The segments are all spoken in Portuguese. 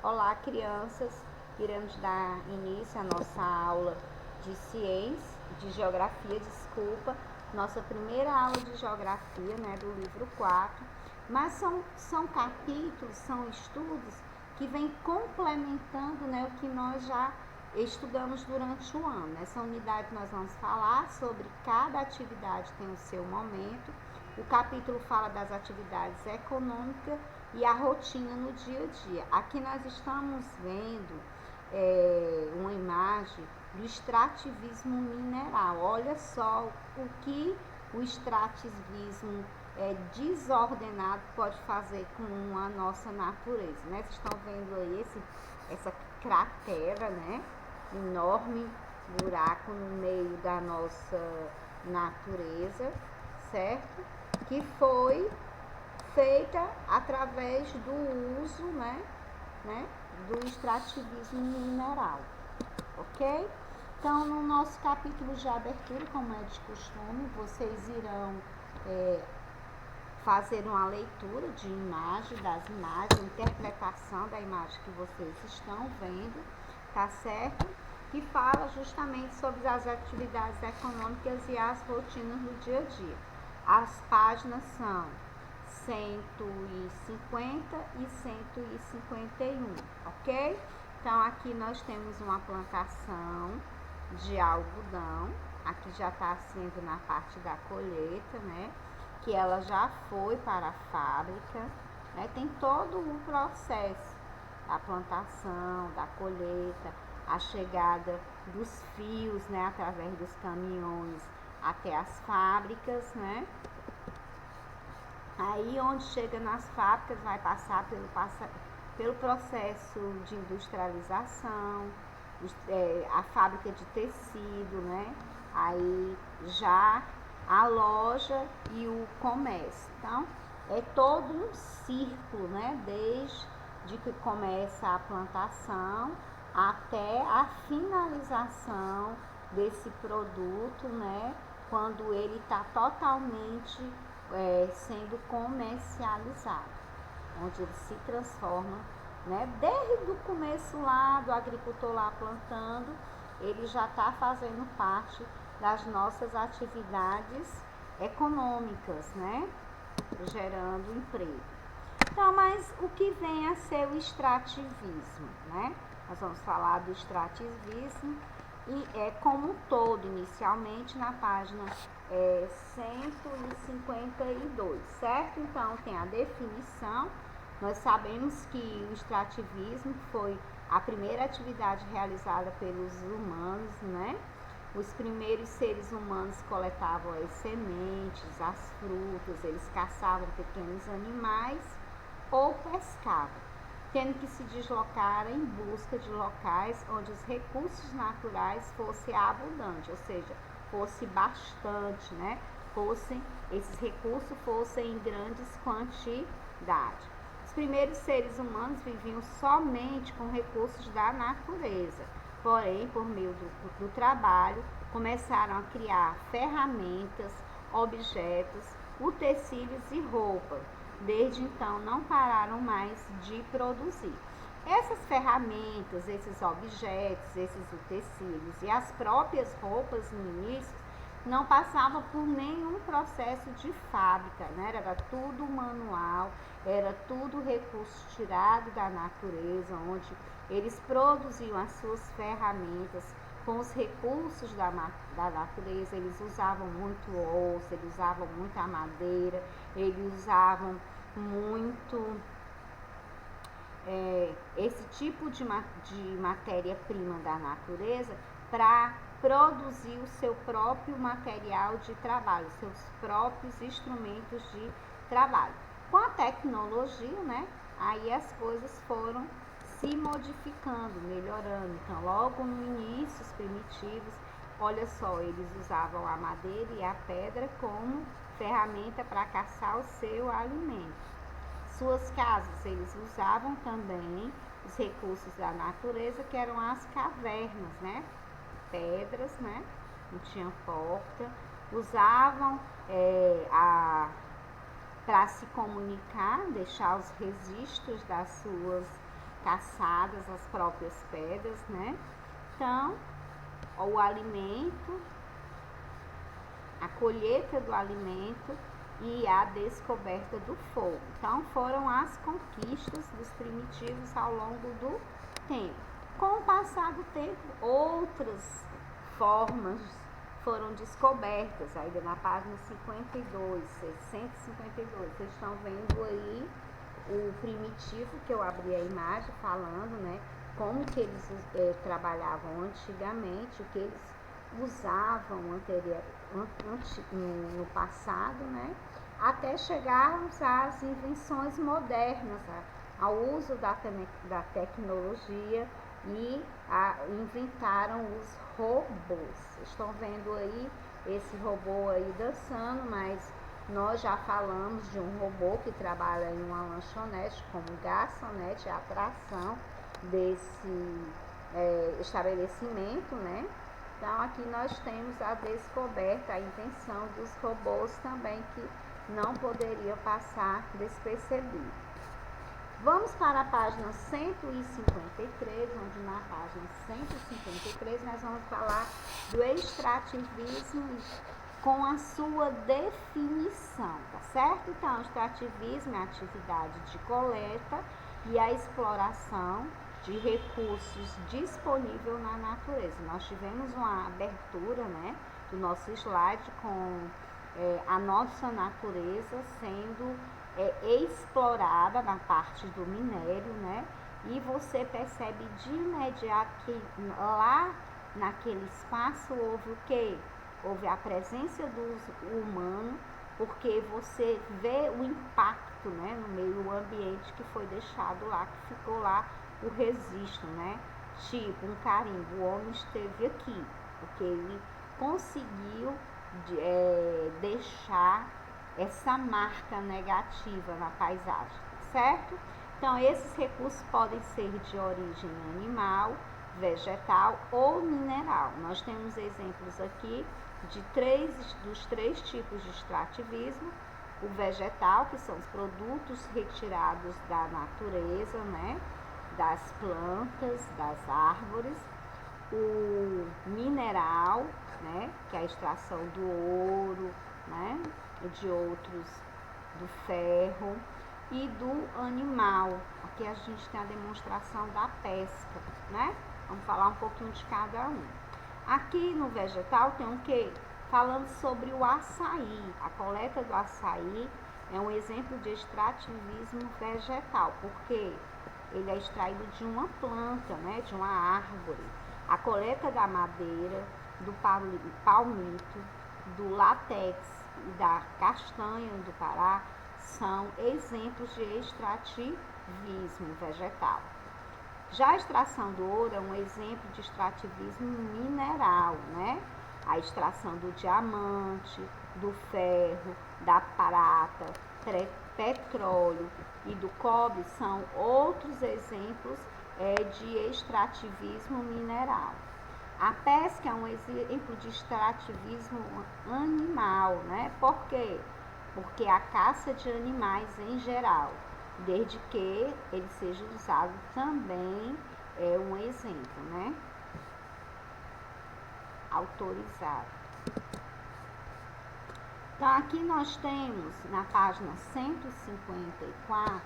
Olá, crianças! Iremos dar início à nossa aula de ciência, de geografia, nossa primeira aula de geografia, do livro 4, mas são capítulos, são estudos que vêm complementando, o que nós já estudamos durante o ano. Nessa unidade nós vamos falar sobre cada atividade tem o seu momento. O capítulo fala das atividades econômicas e a rotina no dia a dia. Aqui nós estamos vendo uma imagem do extrativismo mineral. Olha só o que o extrativismo desordenado pode fazer com a nossa natureza, Vocês estão vendo aí essa cratera, Enorme buraco no meio da nossa natureza, certo? Que foi feita através do uso, do extrativismo mineral, ok? Então, no nosso capítulo de abertura, como é de costume, vocês irão fazer uma leitura de imagem, das imagens, interpretação da imagem que vocês estão vendo, tá certo? Que fala justamente sobre as atividades econômicas e as rotinas do dia a dia. As páginas são 150 e 151, ok? Então, aqui nós temos uma plantação de algodão. Aqui já está sendo na parte da colheita, Que ela já foi para a fábrica, Tem todo o processo da plantação, da colheita, a chegada dos fios, Através dos caminhões até as fábricas, Aí onde chega nas fábricas vai passar pelo processo de industrialização, a fábrica de tecido, Aí já a loja e o comércio. Então, é todo um círculo, Desde que começa a plantação até a finalização desse produto, Quando ele está totalmente sendo comercializado, onde ele se transforma, Desde o começo lá do agricultor lá plantando, ele já está fazendo parte das nossas atividades econômicas, Gerando emprego. Então, mas o que vem a ser o extrativismo, Nós vamos falar do extrativismo e como um todo, inicialmente na página 152, certo? Então, tem a definição. Nós sabemos que o extrativismo foi a primeira atividade realizada pelos humanos, Os primeiros seres humanos coletavam as sementes, as frutas, eles caçavam pequenos animais ou pescavam, tendo que se deslocar em busca de locais onde os recursos naturais fossem abundantes, ou seja, fosse bastante, esses recursos fossem em grandes quantidades. Os primeiros seres humanos viviam somente com recursos da natureza, porém, por meio do trabalho, começaram a criar ferramentas, objetos, utensílios e roupas. Desde então, não pararam mais de produzir. Essas ferramentas, esses objetos, esses utensílios e as próprias roupas no início não passavam por nenhum processo de fábrica, Era tudo manual, era tudo recurso tirado da natureza, onde eles produziam as suas ferramentas com os recursos da natureza. Eles usavam muito osso, eles usavam muita madeira, eles usavam muito esse tipo de matéria-prima da natureza para produzir o seu próprio material de trabalho, seus próprios instrumentos de trabalho. Com a tecnologia, aí as coisas foram se modificando, melhorando. Então, logo no início, os primitivos, olha só, eles usavam a madeira e a pedra como ferramenta para caçar o seu alimento. Suas casas, eles usavam também os recursos da natureza, que eram as cavernas, Pedras, Não tinha porta. Usavam para se comunicar, deixar os registros das suas caçadas as próprias pedras, né? Então, o alimento, a colheita do alimento e a descoberta do fogo. Então, foram as conquistas dos primitivos ao longo do tempo. Com o passar do tempo, outras formas foram descobertas, ainda na página 52, 152. Vocês estão vendo aí o primitivo, que eu abri a imagem falando, né, como que eles trabalhavam antigamente, o que eles usavam no passado, né, até chegarmos às invenções modernas, ao uso da tecnologia, e inventaram os robôs. Estão vendo aí esse robô aí dançando, mas nós já falamos de um robô que trabalha em uma lanchonete como garçonete, a atração desse estabelecimento, né? Então aqui nós temos a descoberta, a invenção dos robôs também, que não poderia passar despercebido. Vamos para a página 153, onde na página 153 nós vamos falar do extrativismo com a sua definição, tá certo? Então, o extrativismo é a atividade de coleta e a exploração de recursos disponíveis na natureza. Nós tivemos uma abertura, né, do nosso slide com a nossa natureza sendo explorada na parte do minério, né? E você percebe de imediato que lá naquele espaço houve o quê? Houve a presença do humano, porque você vê o impacto, né, no meio ambiente que foi deixado lá, que ficou lá o registro, né? Tipo um carimbo, o homem esteve aqui, porque ele conseguiu deixar essa marca negativa na paisagem, certo? Então, esses recursos podem ser de origem animal, vegetal ou mineral. Nós temos exemplos aqui dos três tipos de extrativismo: o vegetal, que são os produtos retirados da natureza, né, das plantas, das árvores; o mineral, né, que é a extração do ouro, né, de outros, do ferro; e do animal. Aqui a gente tem a demonstração da pesca, né? Vamos falar um pouquinho de cada um. Aqui no vegetal tem o quê? Falando sobre o açaí. A coleta do açaí é um exemplo de extrativismo vegetal, porque ele é extraído de uma planta, né, de uma árvore. A coleta da madeira, do palmito, do látex e da castanha do Pará são exemplos de extrativismo vegetal. Já a extração do ouro é um exemplo de extrativismo mineral, né? A extração do diamante, do ferro, da prata, petróleo e do cobre são outros exemplos de extrativismo mineral. A pesca é um exemplo de extrativismo animal, né? Por quê? Porque a caça de animais em geral, desde que ele seja usado também, é um exemplo, né? Autorizado. Então, aqui nós temos na página 154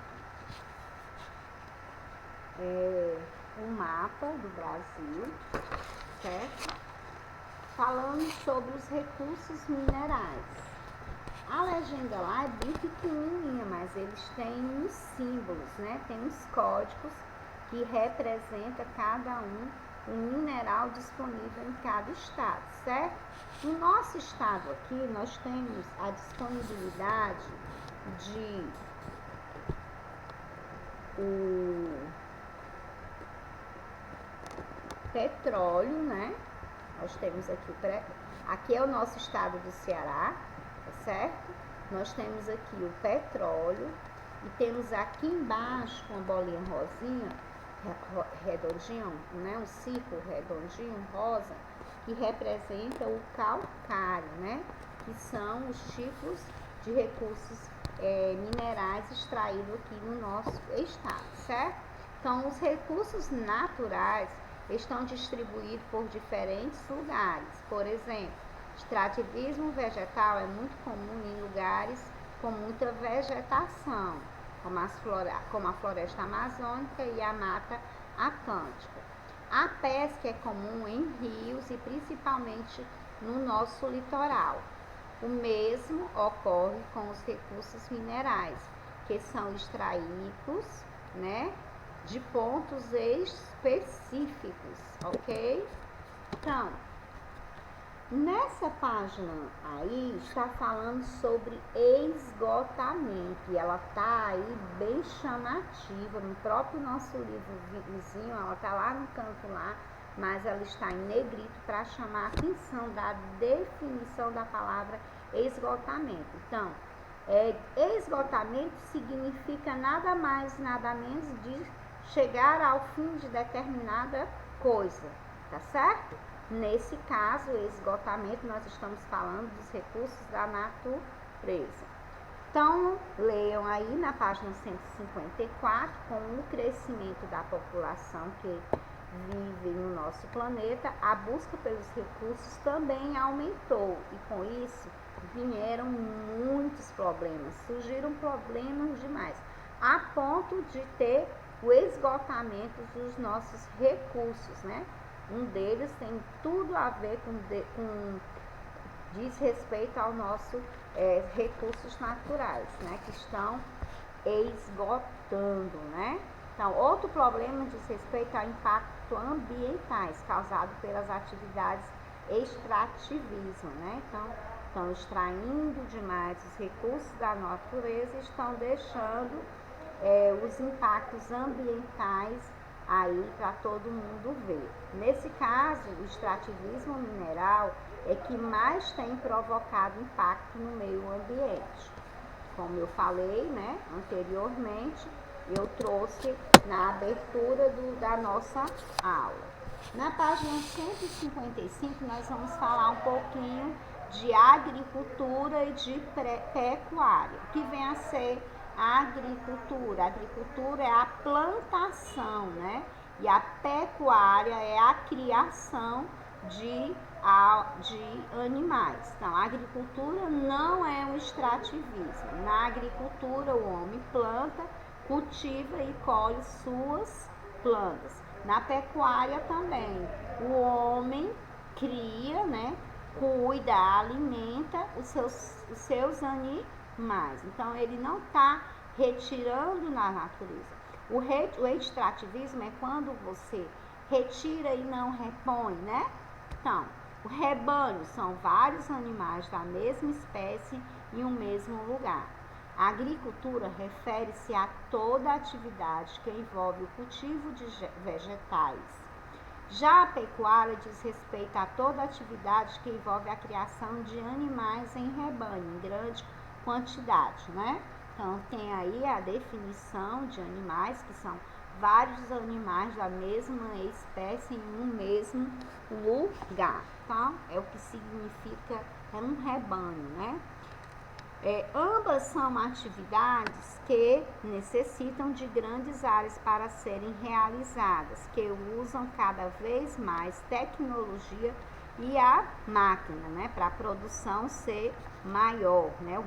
um mapa do Brasil, certo? Falando sobre os recursos minerais. A legenda lá é bem pequenininha, mas eles têm uns símbolos, né? Tem uns códigos que representam cada um mineral disponível em cada estado, certo? No nosso estado aqui, nós temos a disponibilidade de o petróleo, né? Nós temos aqui é o nosso estado do Ceará, tá certo? Nós temos aqui o petróleo e temos aqui embaixo com a bolinha rosinha, redondinho, né? Um círculo redondinho rosa, que representa o calcário, né? Que são os tipos de recursos minerais extraídos aqui no nosso estado, certo? Então, os recursos naturais estão distribuídos por diferentes lugares. Por exemplo, extrativismo vegetal é muito comum em lugares com muita vegetação, como a floresta amazônica e a mata atlântica. A pesca é comum em rios e principalmente no nosso litoral. O mesmo ocorre com os recursos minerais, que são extraídos, né, de pontos específicos, ok? Então, nessa página aí está falando sobre esgotamento e ela tá aí bem chamativa, no próprio nosso livro vizinho, ela tá lá no canto lá, mas ela está em negrito para chamar a atenção da definição da palavra esgotamento. Então, esgotamento significa nada mais, nada menos de chegar ao fim de determinada coisa, tá certo? Nesse caso, esgotamento, nós estamos falando dos recursos da natureza. Então, leiam aí na página 154, com o crescimento da população que vive no nosso planeta, a busca pelos recursos também aumentou e com isso vieram muitos problemas, surgiram problemas demais, a ponto de ter o esgotamento dos nossos recursos, né? Um deles tem tudo a ver com diz respeito ao nosso recursos naturais, né? Que estão esgotando, né? Então, outro problema diz respeito ao impacto ambientais causado pelas atividades extrativismo, né? Então, estão extraindo demais os recursos da natureza e estão deixando os impactos ambientais aí para todo mundo ver. Nesse caso, o extrativismo mineral é que mais tem provocado impacto no meio ambiente. Como eu falei, né, anteriormente, eu trouxe na abertura da nossa aula. Na página 155, nós vamos falar um pouquinho de agricultura e de pecuária, que vem a ser a agricultura. A agricultura é a plantação, né? E a pecuária é a criação de animais. Então, a agricultura não é um extrativismo. Na agricultura, o homem planta, cultiva e colhe suas plantas. Na pecuária também, o homem cria, né, cuida, alimenta os seus animais. Então, ele não está retirando na natureza. O extrativismo é quando você retira e não repõe, né? Então, o rebanho são vários animais da mesma espécie em um mesmo lugar. A agricultura refere-se a toda atividade que envolve o cultivo de vegetais. Já a pecuária diz respeito a toda atividade que envolve a criação de animais em rebanho, em grande quantidade, né? Então, tem aí a definição de animais, que são vários animais da mesma espécie em um mesmo lugar, tá? É o que significa, é um rebanho, né? Ambas são atividades que necessitam de grandes áreas para serem realizadas, que usam cada vez mais tecnologia e a máquina, né, para a produção ser maior, né, o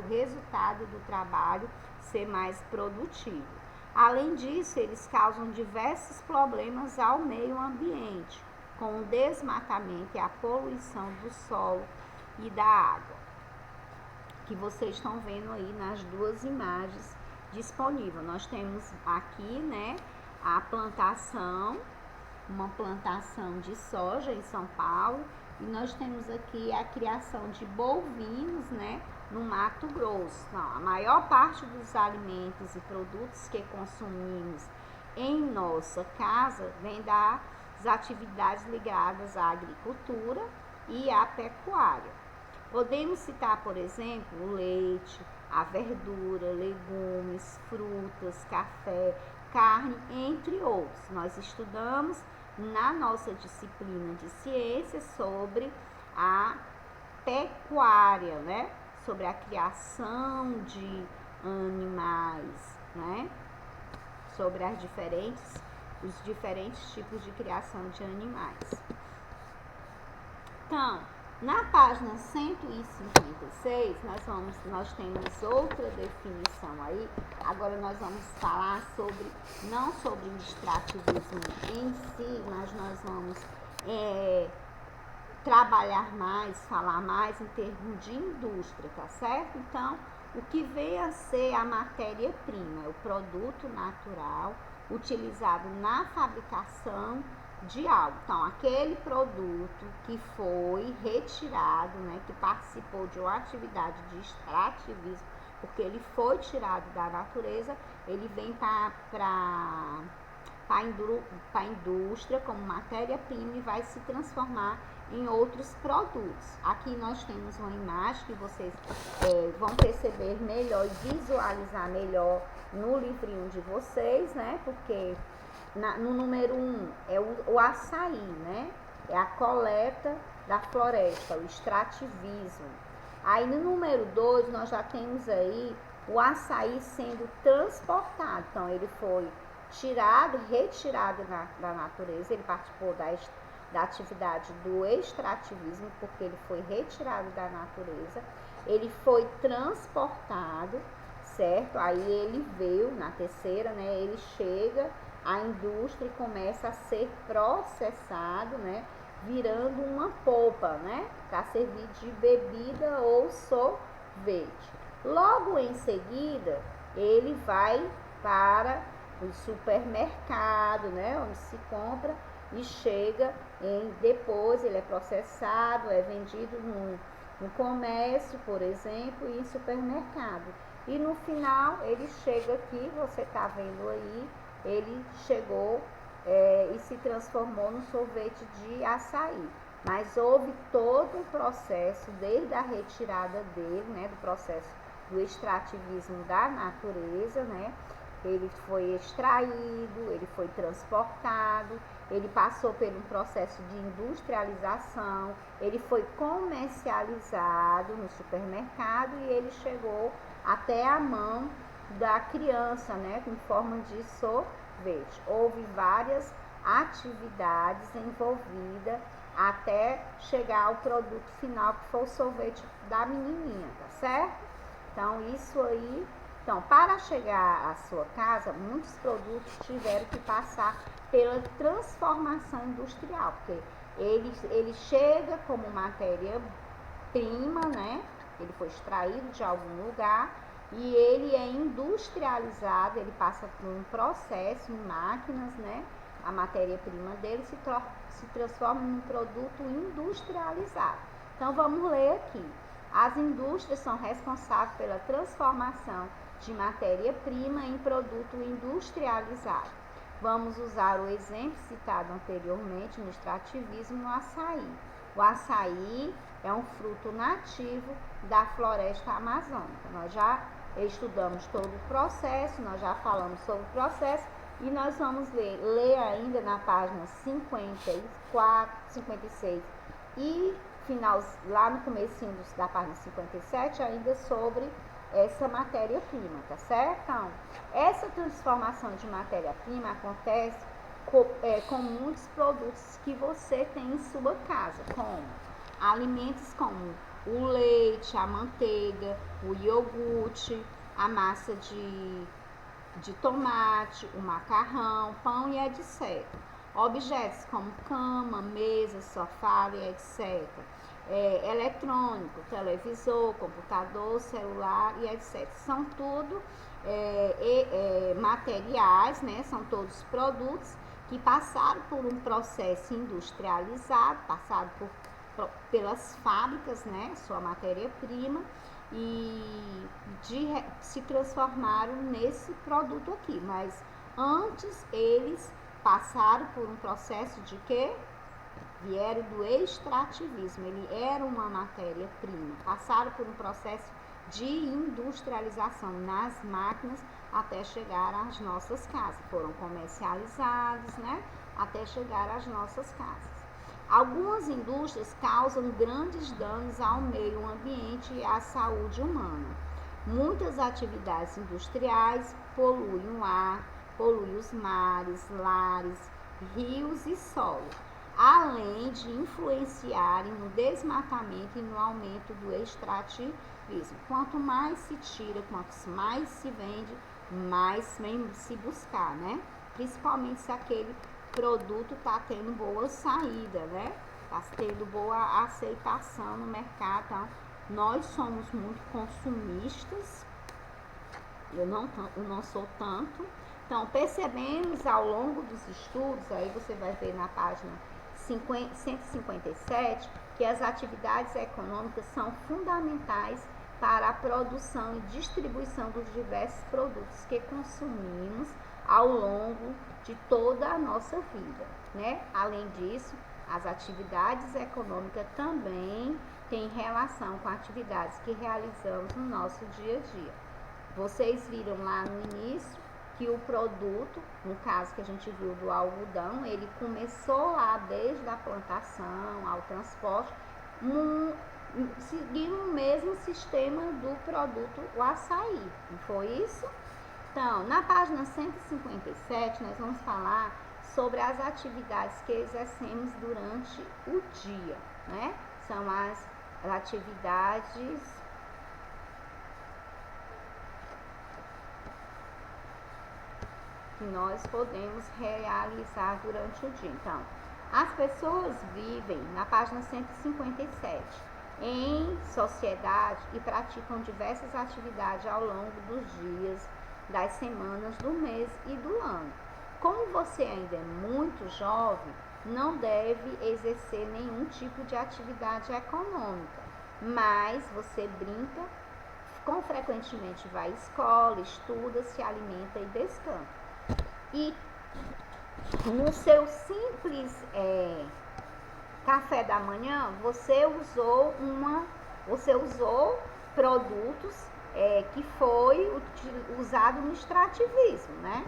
resultado do trabalho ser mais produtivo. Além disso, eles causam diversos problemas ao meio ambiente, com o desmatamento e a poluição do solo e da água, que vocês estão vendo aí nas duas imagens disponíveis. Nós temos aqui, né, a plantação, uma plantação de soja em São Paulo, e nós temos aqui a criação de bovinos, né, no Mato Grosso. Então, a maior parte dos alimentos e produtos que consumimos em nossa casa vem das atividades ligadas à agricultura e à pecuária. Podemos citar, por exemplo, o leite, a verdura, legumes, frutas, café, carne, entre outros. Nós estudamos na nossa disciplina de ciências sobre a pecuária, né? Sobre a criação de animais, né? sobre os diferentes tipos de criação de animais. Então, na página 156, nós temos outra definição aí. Agora nós vamos falar não sobre o extrativismo em si, mas nós vamos trabalhar mais, falar mais em termos de indústria, tá certo? Então, o que vem a ser a matéria-prima, é o produto natural utilizado na fabricação de algo. Então, aquele produto que foi retirado, né, que participou de uma atividade de extrativismo, porque ele foi tirado da natureza, ele vem para a indústria como matéria-prima e vai se transformar em outros produtos. Aqui nós temos uma imagem que vocês vão perceber melhor e visualizar melhor no livrinho de vocês, né? Porque no número 1 é o açaí, né? É a coleta da floresta, o extrativismo. Aí no número 2 nós já temos aí o açaí sendo transportado. Então ele foi retirado da natureza, ele participou da atividade do extrativismo, porque ele foi retirado da natureza, ele foi transportado, certo? Aí ele veio na terceira, né? Ele chega à indústria e começa a ser processado, né? Virando uma polpa, né? Para servir de bebida ou sorvete. Logo em seguida, ele vai para o supermercado, né? Onde se compra e chega depois ele é processado, é vendido no comércio, por exemplo, e em supermercado. E no final ele chega aqui, você está vendo aí, ele chegou e se transformou no sorvete de açaí. Mas houve todo um processo, desde a retirada dele, né, do processo do extrativismo da natureza, né? Ele foi extraído, ele foi transportado, ele passou por um processo de industrialização, ele foi comercializado no supermercado e ele chegou até a mão da criança, né, em forma de sorvete. Houve várias atividades envolvidas até chegar ao produto final, que foi o sorvete da menininha, tá certo? Então, isso aí. Então, para chegar à sua casa, muitos produtos tiveram que passar pela transformação industrial, porque ele chega como matéria-prima, né? Ele foi extraído de algum lugar e ele é industrializado, ele passa por um processo em máquinas, né? A matéria-prima dele se transforma em um produto industrializado. Então, vamos ler aqui. As indústrias são responsáveis pela transformação de matéria-prima em produto industrializado. Vamos usar o exemplo citado anteriormente no extrativismo no açaí. O açaí é um fruto nativo da floresta amazônica. Nós já estudamos todo o processo, nós já falamos sobre o processo e nós vamos ler ainda na página 54, 56 e lá no comecinho da página 57 ainda sobre essa matéria-prima, tá certo? Então, essa transformação de matéria-prima acontece com muitos produtos que você tem em sua casa, como alimentos como o leite, a manteiga, o iogurte, a massa de tomate, o macarrão, pão e etc. Objetos como cama, mesa, sofá e etc. Eletrônico, televisor, computador, celular e etc. São tudo materiais, né? São todos produtos que passaram por um processo industrializado, passaram pelas fábricas, né? Sua matéria-prima e se transformaram nesse produto aqui. Mas antes eles passaram por um processo de quê? Vieram do extrativismo, ele era uma matéria-prima, passaram por um processo de industrialização nas máquinas até chegar às nossas casas, foram comercializados, né, até chegar às nossas casas. Algumas indústrias causam grandes danos ao meio ambiente e à saúde humana. Muitas atividades industriais poluem o ar, polui os mares, lares, rios e solo, além de influenciarem no desmatamento e no aumento do extrativismo. Quanto mais se tira, quanto mais se vende, mais vem se buscar, né? Principalmente se aquele produto está tendo boa saída, né? Está tendo boa aceitação no mercado. Então, nós somos muito consumistas, eu não sou tanto. Então, percebemos ao longo dos estudos, aí você vai ver na página 157, que as atividades econômicas são fundamentais para a produção e distribuição dos diversos produtos que consumimos ao longo de toda a nossa vida, né? Além disso, as atividades econômicas também têm relação com atividades que realizamos no nosso dia a dia. Vocês viram lá no início que o produto, no caso que a gente viu do algodão, ele começou lá desde a plantação ao transporte, seguindo o mesmo sistema do produto, o açaí, não foi isso? Então, na página 157, nós vamos falar sobre as atividades que exercemos durante o dia, né? São as atividades que nós podemos realizar durante o dia. Então, as pessoas vivem, na página 157, em sociedade e praticam diversas atividades ao longo dos dias, das semanas, do mês e do ano. Como você ainda é muito jovem, não deve exercer nenhum tipo de atividade econômica, mas você brinca, com frequentemente vai à escola, estuda, se alimenta e descansa. E no seu simples café da manhã, você usou produtos que foi usado no extrativismo, né?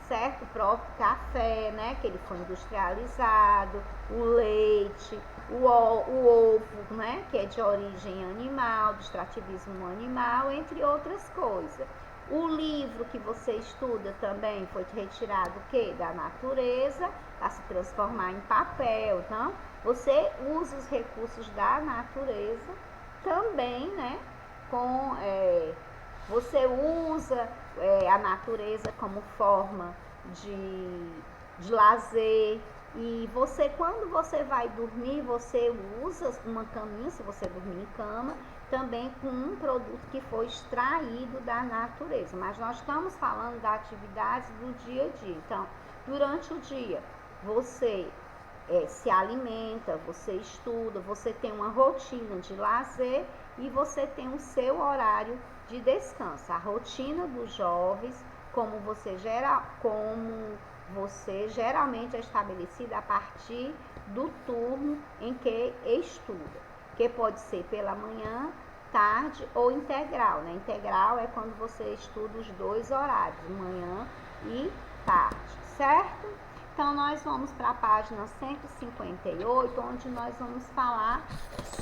Certo? O próprio café, né? Que ele foi industrializado, o leite, o ovo, né? Que é de origem animal, do extrativismo animal, entre outras coisas. O livro que você estuda também foi retirado o quê? Da natureza, para se transformar em papel. Então, você usa os recursos da natureza também, né? Você usa a natureza como forma de lazer. E você, quando você vai dormir, você usa uma caminha, se você dormir em cama, também com um produto que foi extraído da natureza. Mas nós estamos falando da atividade do dia a dia. Então, durante o dia, você se alimenta, você estuda, você tem uma rotina de lazer e você tem o seu horário de descanso. A rotina dos jovens, como você geralmente é estabelecida a partir do turno em que estuda, que pode ser pela manhã, tarde ou integral, né? Integral é quando você estuda os dois horários, manhã e tarde, certo? Então, nós vamos para a página 158, onde nós vamos falar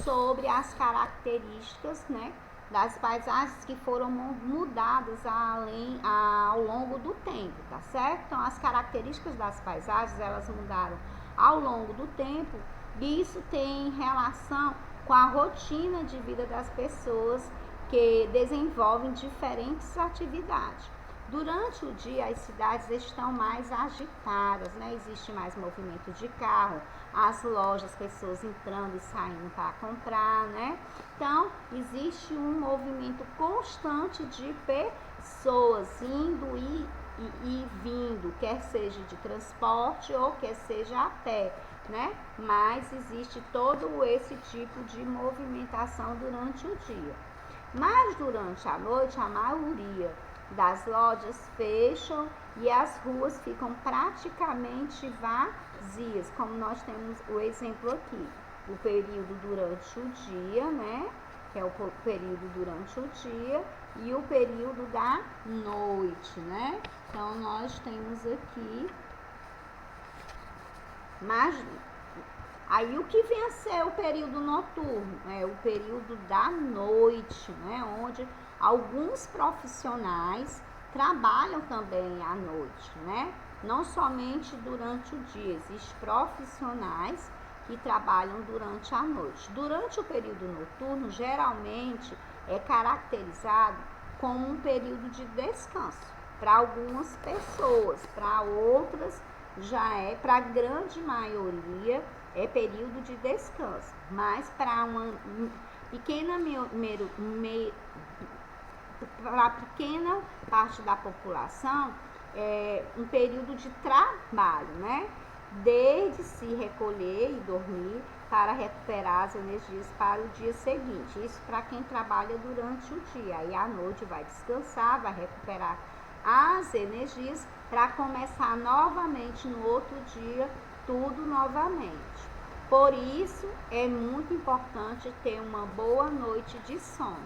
sobre as características, né, das paisagens que foram mudadas ao longo do tempo, tá certo? Então, as características das paisagens, elas mudaram ao longo do tempo, e isso tem relação com a rotina de vida das pessoas que desenvolvem diferentes atividades. Durante o dia, as cidades estão mais agitadas, né? Existe mais movimento de carro, as lojas, pessoas entrando e saindo para comprar, né? Então, existe um movimento constante de pessoas indo e vindo, quer seja de transporte ou quer seja a pé, né? Mas existe todo esse tipo de movimentação durante o dia. Mas durante a noite, a maioria das lojas fecham e as ruas ficam praticamente vazias, como nós temos o exemplo aqui, o período durante o dia, né, que é o período durante o dia, e o período da noite, né. Então, nós temos aqui, mas aí o que vem a ser o período noturno? É o período da noite, né, onde alguns profissionais trabalham também à noite, né? Não somente durante o dia, existem profissionais que trabalham durante a noite. Durante o período noturno, geralmente é caracterizado como um período de descanso. Para algumas pessoas, para outras já é, para a grande maioria, é período de descanso. Mas para uma pequena para a pequena parte da população, é um período de trabalho, né? Desde se recolher e dormir para recuperar as energias para o dia seguinte. Isso para quem trabalha durante o dia. Aí à noite vai descansar, vai recuperar as energias para começar novamente no outro dia, tudo novamente. Por isso é muito importante ter uma boa noite de sono.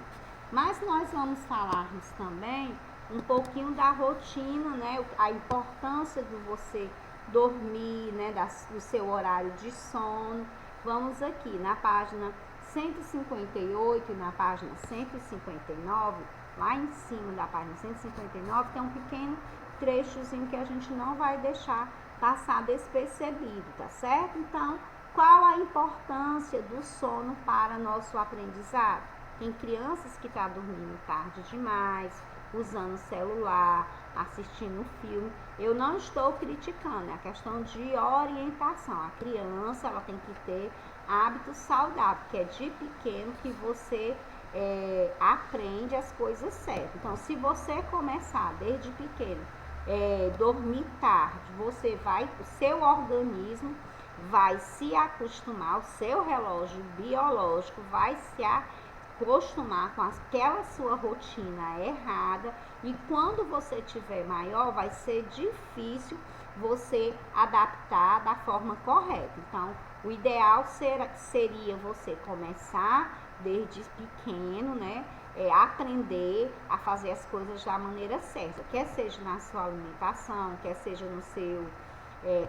Mas nós vamos falarmos também um pouquinho da rotina, né? A importância de você dormir, né? Do seu horário de sono. Vamos aqui na página 158 e na página 159, lá em cima da página 159, tem um pequeno trechozinho que a gente não vai deixar passar despercebido, tá certo? Então, qual a importância do sono para nosso aprendizado? Tem crianças que estão dormindo tarde demais, usando celular, assistindo filme. Eu não estou criticando, é a questão de orientação. A criança ela tem que ter hábitos saudáveis, que é de pequeno que você aprende as coisas certas. Então, se você começar desde pequeno dormir tarde, o seu organismo vai se acostumar, o seu relógio biológico vai se acostumar com aquela sua rotina errada, e quando você tiver maior vai ser difícil você adaptar da forma correta. Então, o ideal seria você começar desde pequeno, né? Aprender a fazer as coisas da maneira certa, quer seja na sua alimentação, quer seja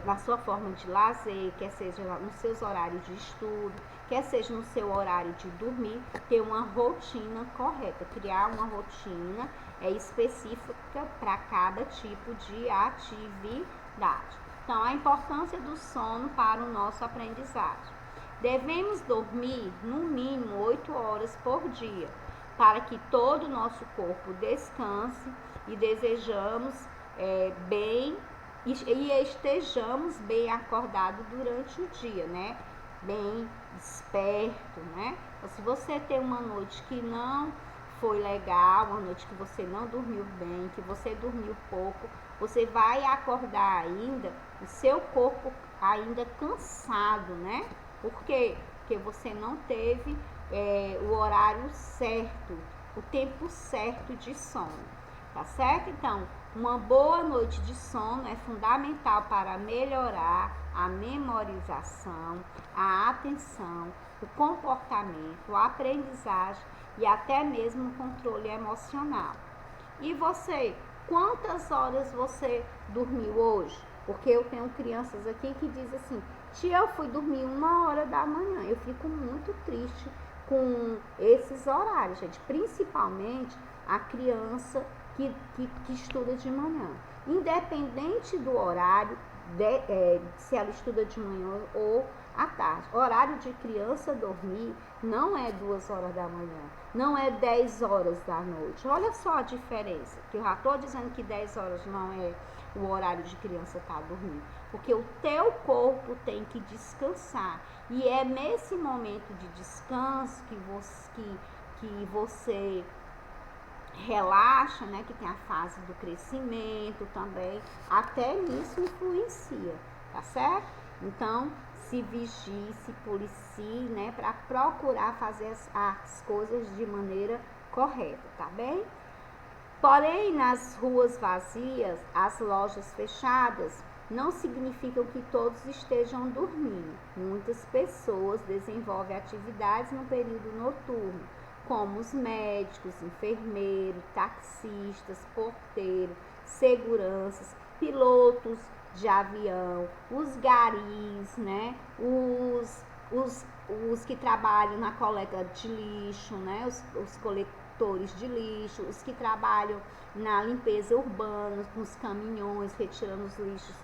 na sua forma de lazer, quer seja nos seus horários de estudo, quer seja no seu horário de dormir, ter uma rotina correta, criar uma rotina específica para cada tipo de atividade. Então, a importância do sono para o nosso aprendizado. Devemos dormir no mínimo 8 horas por dia, para que todo o nosso corpo descanse e estejamos bem acordados durante o dia, né? Bem desperto, né? Então, se você tem uma noite que não foi legal, uma noite que você não dormiu bem, que você dormiu pouco, você vai acordar ainda, o seu corpo ainda cansado, né? Por quê? Porque você não teve o horário certo, o tempo certo de sono, tá certo? Então, uma boa noite de sono é fundamental para melhorar a memorização, a atenção, o comportamento, a aprendizagem e até mesmo o controle emocional. E você, quantas horas você dormiu hoje? Porque eu tenho crianças aqui que dizem assim: tia, eu fui dormir 1h da manhã. Eu fico muito triste com esses horários, gente. Principalmente a criança que estuda de manhã. Independente do horário, se ela estuda de manhã ou à tarde. Horário de criança dormir não é 2h da manhã, não é 10h da noite. Olha só a diferença, que eu já estou dizendo que 10 horas não é o horário de criança estar dormindo, porque o teu corpo tem que descansar, e é nesse momento de descanso que você relaxa, né, que tem a fase do crescimento também, até nisso influencia, tá certo? Então, se vigie, se policie, né, para procurar fazer as coisas de maneira correta, tá bem? Porém, nas ruas vazias, as lojas fechadas, não significam que todos estejam dormindo. Muitas pessoas desenvolvem atividades no período noturno, como os médicos, enfermeiros, taxistas, porteiros, seguranças, pilotos de avião, os garis, né? Os que trabalham na coleta de lixo, né? Os coletores de lixo, os que trabalham na limpeza urbana, com os caminhões, retirando os lixos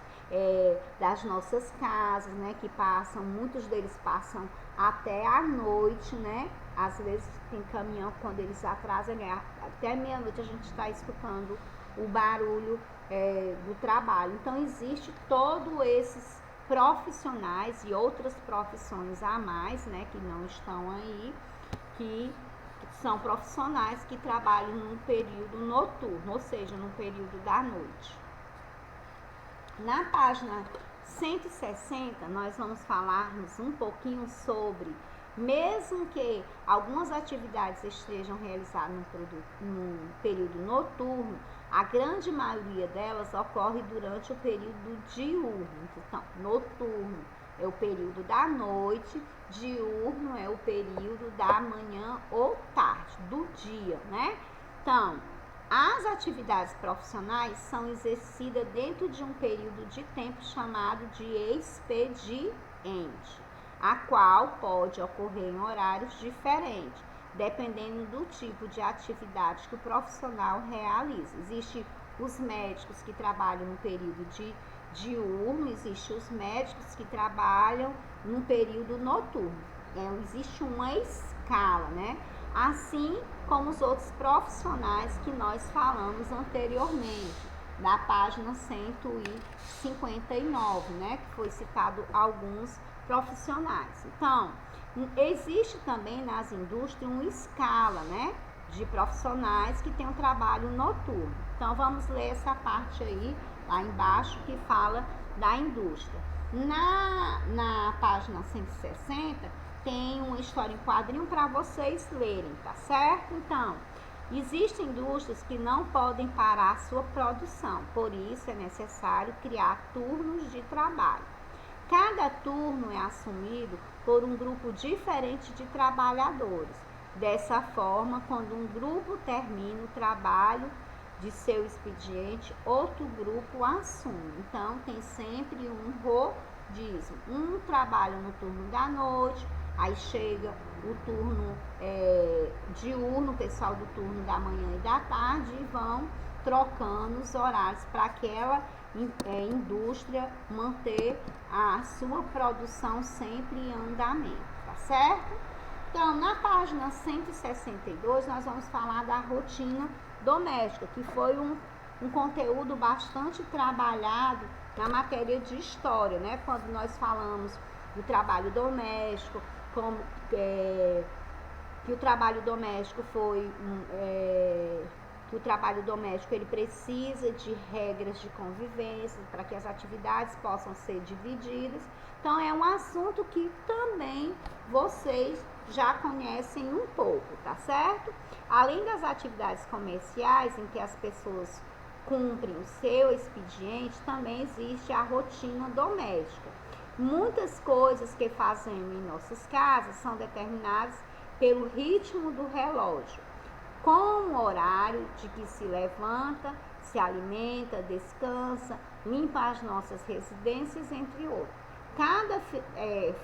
das nossas casas, né, que passam, muitos deles passam até a noite, né, às vezes tem caminhão, quando eles atrasam, né, até meia-noite a gente está escutando o barulho do trabalho. Então, existe todos esses profissionais e outras profissões a mais, né, que não estão aí, que são profissionais que trabalham no período noturno, ou seja, no período da noite. Na página 160, nós vamos falarmos um pouquinho sobre, mesmo que algumas atividades estejam realizadas no período noturno, a grande maioria delas ocorre durante o período diurno. Então, noturno é o período da noite, diurno é o período da manhã ou tarde, do dia, né? Então, as atividades profissionais são exercidas dentro de um período de tempo chamado de expediente, a qual pode ocorrer em horários diferentes, dependendo do tipo de atividade que o profissional realiza. Existem os médicos que trabalham no período diurno, existem os médicos que trabalham no período noturno. Existe uma escala, né? Assim como os outros profissionais que nós falamos anteriormente, na página 159, né, que foi citado alguns profissionais. Então, existe também nas indústrias uma escala, né, de profissionais que tem um trabalho noturno. Então, vamos ler essa parte aí, lá embaixo, que fala da indústria. Na página 160, tem uma história em quadrinho para vocês lerem, tá certo? Então, existem indústrias que não podem parar a sua produção, por isso é necessário criar turnos de trabalho. Cada turno é assumido por um grupo diferente de trabalhadores. Dessa forma, quando um grupo termina o trabalho de seu expediente, outro grupo assume. Então, tem sempre um rodízio. Um trabalha no turno da noite, aí chega o turno diurno, o pessoal do turno da manhã e da tarde, e vão trocando os horários para aquela indústria manter a sua produção sempre em andamento, tá certo? Então, na página 162, nós vamos falar da rotina doméstica, que foi um conteúdo bastante trabalhado na matéria de história, né? Quando nós falamos do trabalho doméstico, como que o trabalho doméstico que o trabalho doméstico ele precisa de regras de convivência para que as atividades possam ser divididas. Então, é um assunto que também vocês já conhecem um pouco, tá certo? Além das atividades comerciais em que as pessoas cumprem o seu expediente, também existe a rotina doméstica. Muitas coisas que fazemos em nossas casas são determinadas pelo ritmo do relógio, com o horário de que se levanta, se alimenta, descansa, limpa as nossas residências, entre outros. Cada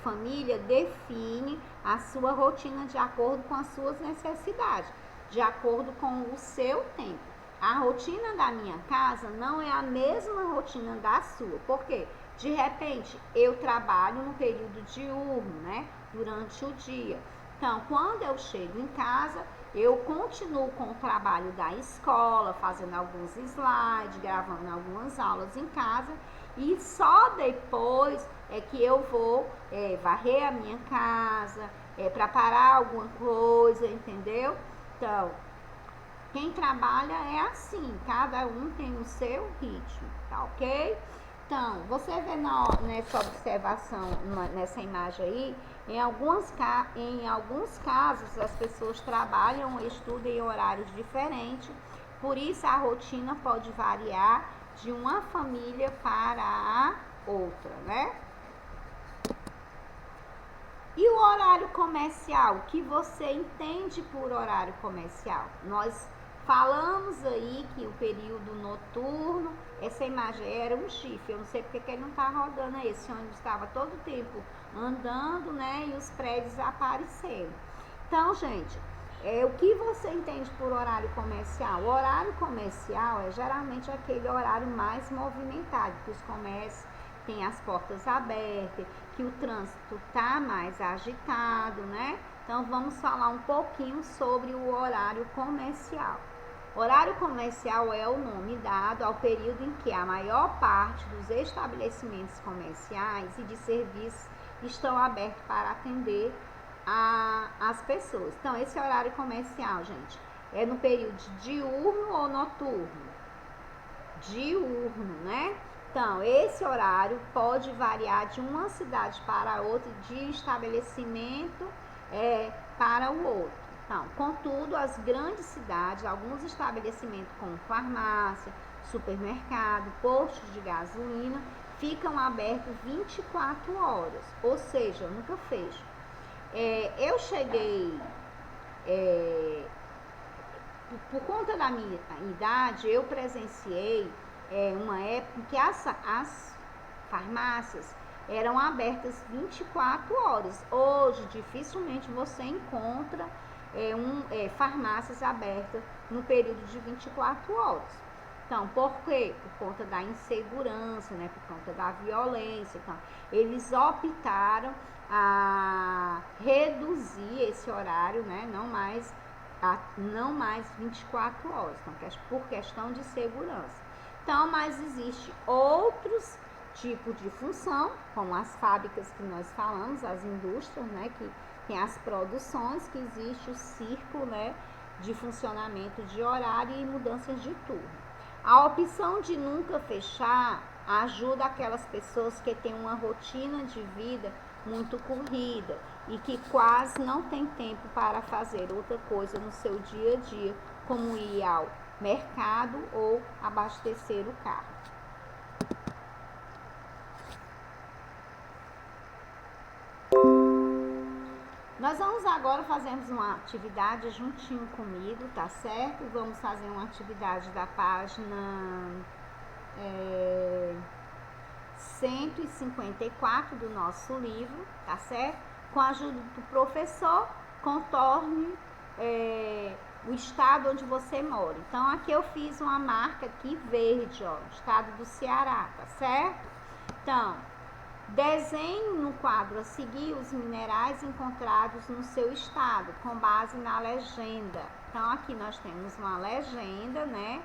família define a sua rotina de acordo com as suas necessidades, de acordo com o seu tempo. A rotina da minha casa não é a mesma rotina da sua, porque de repente eu trabalho no período diurno, né, durante o dia. Então, quando eu chego em casa, eu continuo com o trabalho da escola, fazendo alguns slides, gravando algumas aulas em casa, e só depois é que eu vou varrer a minha casa, preparar alguma coisa, entendeu? Então, quem trabalha é assim, cada um tem o seu ritmo, tá ok? Então, você vê nessa observação, nessa imagem aí, em alguns casos as pessoas trabalham ou estudam em horários diferentes, por isso a rotina pode variar de uma família para a outra, né? E o horário comercial, o que você entende por horário comercial? Nós falamos aí que o período noturno, essa imagem era um chifre, eu não sei porque que ele não está rodando aí, esse ônibus estava todo o tempo andando, né, e os prédios aparecendo. Então, gente, O que você entende por horário comercial? O horário comercial é geralmente aquele horário mais movimentado, que os comércios têm as portas abertas, que o trânsito está mais agitado, né? Então vamos falar um pouquinho sobre o horário comercial. Horário comercial é o nome dado ao período em que a maior parte dos estabelecimentos comerciais e de serviços estão abertos para atender as pessoas. Então, esse horário comercial, gente, é no período diurno ou noturno? Diurno, né? Então, esse horário pode variar de uma cidade para outra, de estabelecimento para o outro. Então, contudo, as grandes cidades, alguns estabelecimentos como farmácia, supermercado, postos de gasolina, ficam abertos 24 horas, ou seja, nunca fecham. Eu cheguei, por conta da minha idade, eu presenciei uma época em que as farmácias eram abertas 24 horas. Hoje, dificilmente você encontra farmácias abertas no período de 24 horas. Então, por quê? Por conta da insegurança, né? Por conta da violência. Então, eles optaram a reduzir esse horário, né? Não mais 24 horas, então, por questão de segurança. Então, mas existe outros tipos de função, como as fábricas que nós falamos, as indústrias, né? Que tem as produções, que existe o círculo, né? De funcionamento de horário e mudanças de turno. A opção de nunca fechar ajuda aquelas pessoas que têm uma rotina de vida muito corrida e que quase não tem tempo para fazer outra coisa no seu dia a dia, como ir ao mercado ou abastecer o carro. Nós vamos agora fazermos uma atividade juntinho comigo, tá certo? Vamos fazer uma atividade da página 154 do nosso livro, tá certo? Com a ajuda do professor, contorne o estado onde você mora. Então, aqui eu fiz uma marca aqui verde, ó, estado do Ceará, tá certo? Então, desenhe no quadro a seguir os minerais encontrados no seu estado, com base na legenda. Então, aqui nós temos uma legenda, né?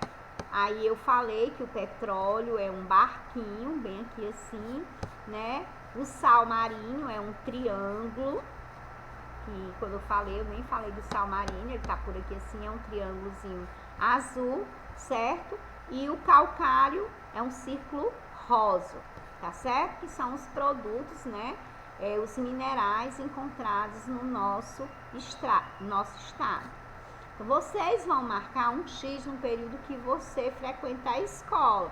Aí eu falei que o petróleo é um barquinho, bem aqui assim, né? O sal marinho é um triângulo, que quando eu falei, eu nem falei do sal marinho, ele tá por aqui assim, é um triângulozinho azul, certo? E o calcário é um círculo rosa, tá certo? Que são os produtos, né? Os minerais encontrados no nosso estado. Então, vocês vão marcar um X no período que você frequentar a escola.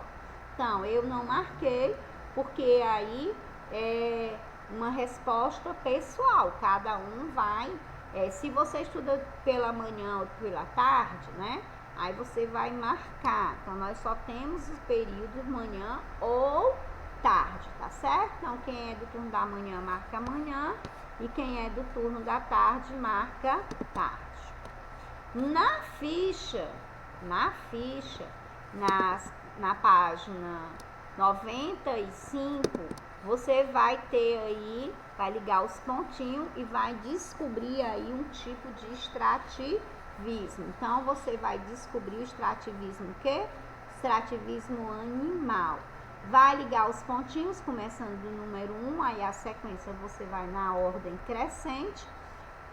Então, eu não marquei, porque aí é uma resposta pessoal. Cada um vai, se você estuda pela manhã ou pela tarde, né? Aí você vai marcar. Então, nós só temos os períodos manhã ou tarde, tá certo? Então, quem é do turno da manhã, marca manhã. E quem é do turno da tarde, marca tarde. Na ficha, na página 95, você vai ter aí, vai ligar os pontinhos e vai descobrir aí um tipo de extrativismo. Então, você vai descobrir o extrativismo extrativismo animal. Vai ligar os pontinhos, começando do número 1, aí a sequência você vai na ordem crescente.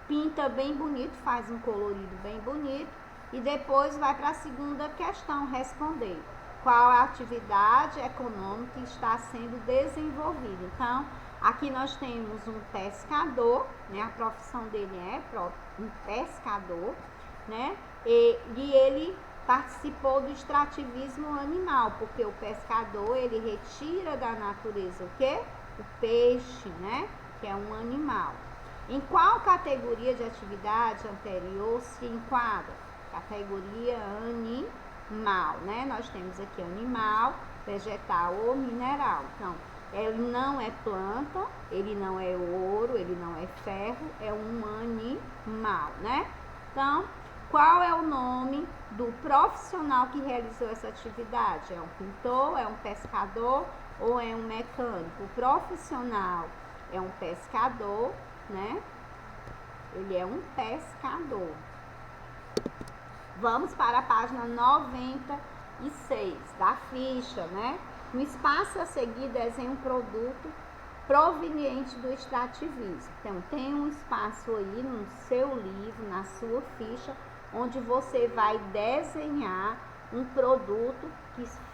Pinta bem bonito, faz um colorido bem bonito e depois vai para a segunda questão responder. Qual a atividade econômica que está sendo desenvolvida? Então, aqui nós temos um pescador, né? A profissão dele é um pescador, né? E ele participou do extrativismo animal, porque o pescador, ele retira da natureza o quê? O peixe, né? Que é um animal. Em qual categoria de atividade anterior se enquadra? Categoria animal, né? Nós temos aqui animal, vegetal ou mineral. Então, ele não é planta, ele não é ouro, ele não é ferro, é um animal, né? Então, qual é o nome do profissional que realizou essa atividade? É um pintor, é um pescador ou é um mecânico? O profissional é um pescador, né? Ele é um pescador. Vamos para a página 96 da ficha, né? No espaço a seguir, desenhe um produto proveniente do extrativismo. Então, tem um espaço aí no seu livro, na sua ficha, onde você vai desenhar um produto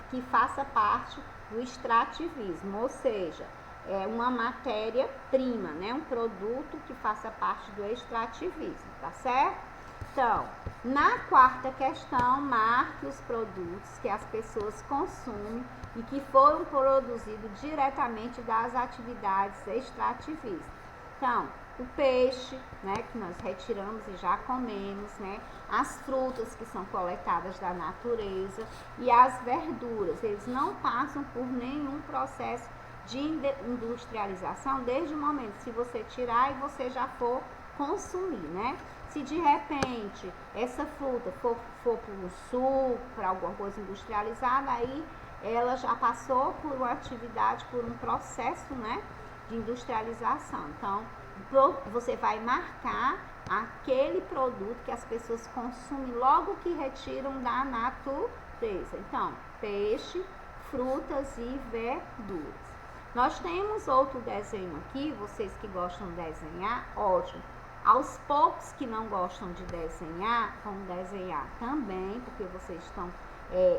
que faça parte do extrativismo, ou seja, é uma matéria-prima, né? Um produto que faça parte do extrativismo, tá certo? Então, na quarta questão, marque os produtos que as pessoas consumem e que foram produzidos diretamente das atividades extrativistas. Então, o peixe, né, que nós retiramos e já comemos, né, as frutas que são coletadas da natureza e as verduras, eles não passam por nenhum processo de industrialização desde o momento se você tirar e você já for consumir, né? Se de repente essa fruta for para um suco, para alguma coisa industrializada, aí ela já passou por uma atividade, por um processo, né, de industrialização. Então, você vai marcar aquele produto que as pessoas consumem logo que retiram da natureza. Então, peixe, frutas e verduras. Nós temos outro desenho aqui, vocês que gostam de desenhar, ótimo. Aos poucos que não gostam de desenhar, vão desenhar também, porque vocês estão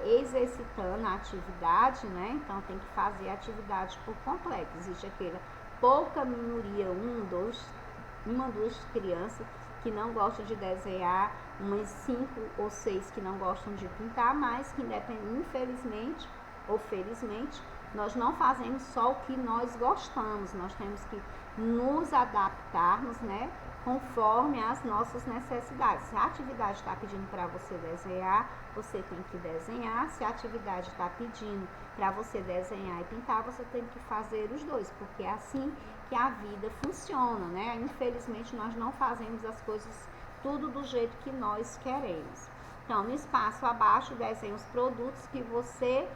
exercitando a atividade, né? Então tem que fazer a atividade por completo. Existe aquela pouca minoria, uma, duas crianças que não gostam de desenhar, umas 5 ou 6 que não gostam de pintar, mas que infelizmente ou felizmente nós não fazemos só o que nós gostamos, nós temos que nos adaptarmos, né, conforme as nossas necessidades. Se a atividade está pedindo para você desenhar, você tem que desenhar. Se a atividade está pedindo para você desenhar e pintar, você tem que fazer os dois, porque é assim que a vida funciona, né? Infelizmente, nós não fazemos as coisas tudo do jeito que nós queremos. Então, no espaço abaixo, desenhe os produtos que você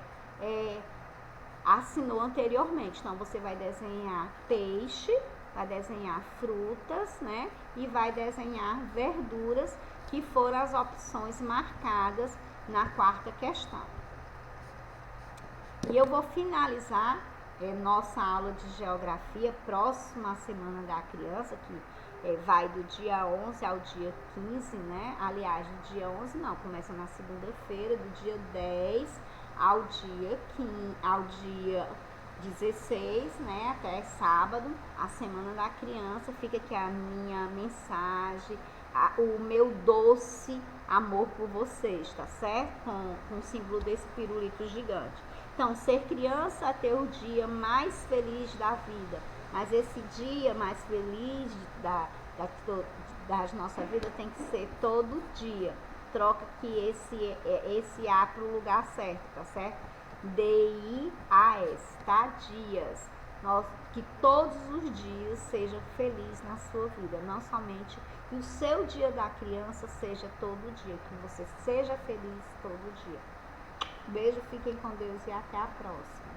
assinou anteriormente. Então, você vai desenhar peixe, vai desenhar frutas, né? E vai desenhar verduras, que foram as opções marcadas na quarta questão. E eu vou finalizar nossa aula de geografia próxima semana da criança, que vai do dia 11 ao dia 15, né? Aliás, do dia 11 não, começa na segunda-feira, do dia 10 ao dia 15, ao dia 16, né, até sábado, a semana da criança. Fica aqui a minha mensagem, o meu doce amor por vocês, tá certo? Com o símbolo desse pirulito gigante. Então, ser criança é ter o dia mais feliz da vida, mas esse dia mais feliz da nossa vida tem que ser todo dia. Troca que esse A para o lugar certo, tá certo? D-I-A-S, tá? Dias. Que todos os dias seja feliz na sua vida, não somente que o seu dia da criança seja todo dia, que você seja feliz todo dia. Beijo, fiquem com Deus e até a próxima.